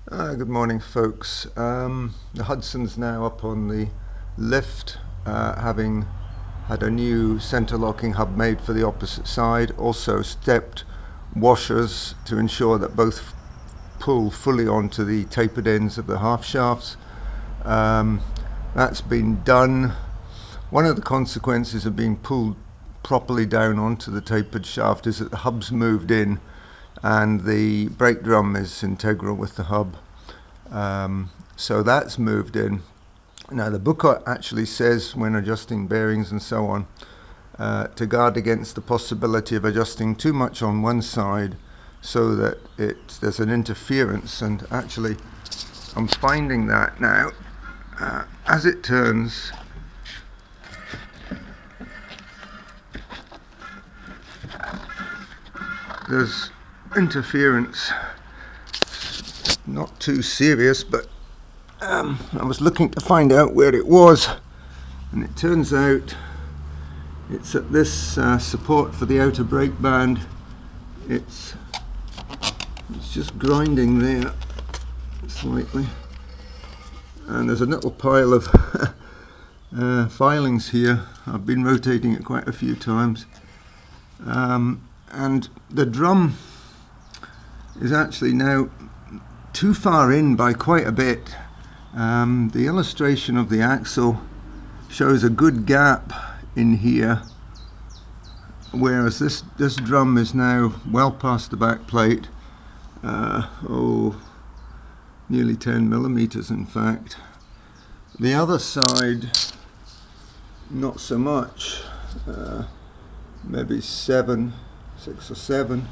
Good morning, folks. The Hudson's now up on the lift, having had a new center locking hub made for the opposite side, also stepped washers to ensure that both pull fully onto the tapered ends of the half shafts. That's been done. One of the consequences of being pulled properly down onto the tapered shaft is that the hub's moved in and the brake drum is integral with the hub. So that's moved in. Now the book actually says, when adjusting bearings and so on, to guard against the possibility of adjusting too much on one side so that there's an interference, and actually I'm finding that now. As it turns, there's interference, not too serious, but I was looking to find out where it was, and it turns out it's at this support for the outer brake band. It's just grinding there slightly, and there's a little pile of filings here. I've been rotating it quite a few times, and the drum is actually now too far in by quite a bit. The illustration of the axle shows a good gap in here, whereas this drum is now well past the back plate, nearly 10 millimeters in fact. The other side, not so much, maybe 6 or 7.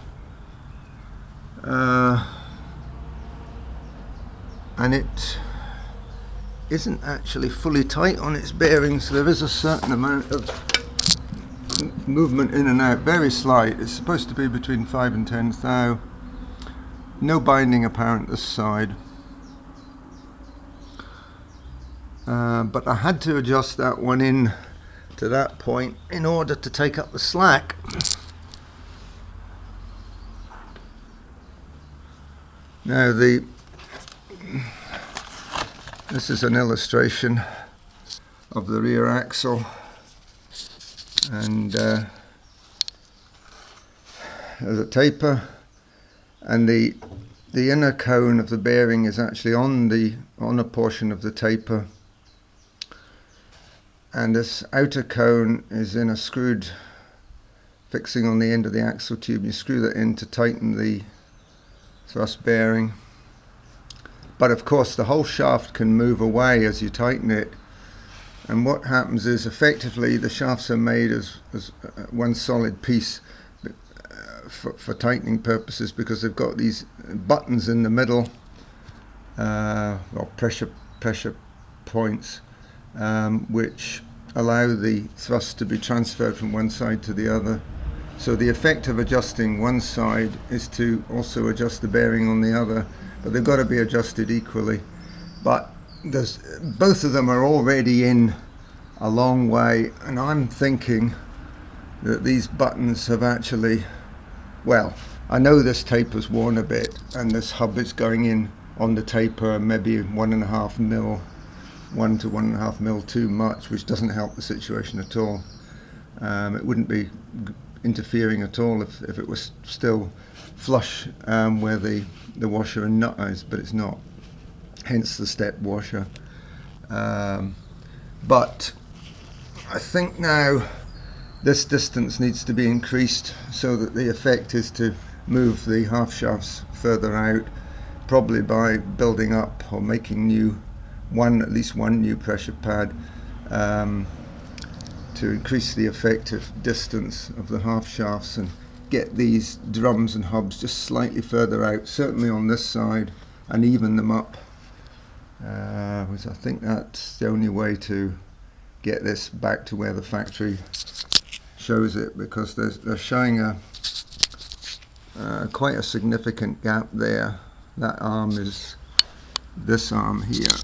And it isn't actually fully tight on its bearings. There is a certain amount of movement in and out, very slight. It's supposed to be between 5 and 10 thou. No binding apparent this side. But I had to adjust that one in to that point in order to take up the slack. Now this is an illustration of the rear axle, and there's a taper, and the inner cone of the bearing is actually on a portion of the taper, and this outer cone is in a screwed fixing on the end of the axle tube. You screw that in to tighten the thrust bearing. But of course the whole shaft can move away as you tighten it, and what happens is effectively the shafts are made as one solid piece for tightening purposes, because they've got these buttons in the middle, or pressure points, which allow the thrust to be transferred from one side to the other. So the effect of adjusting one side is to also adjust the bearing on the other, but they've got to be adjusted equally. But both of them are already in a long way, and I'm thinking that these buttons have actually, well, I know this taper's worn a bit, and this hub is going in on the taper maybe 1.5 mil, 1 to 1.5 mil too much, which doesn't help the situation at all. It wouldn't be interfering at all if it was still flush where the washer and nut is, but it's not, hence the step washer. But I think now this distance needs to be increased so that the effect is to move the half shafts further out, probably by building up or making at least one new pressure pad, to increase the effective distance of the half shafts and get these drums and hubs just slightly further out, certainly on this side, and even them up. Because I think that's the only way to get this back to where the factory shows it, because they're showing quite a significant gap there. That arm is this arm here.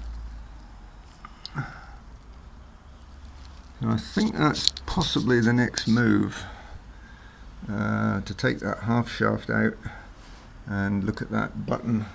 And I think that's possibly the next move, to take that half shaft out and look at that button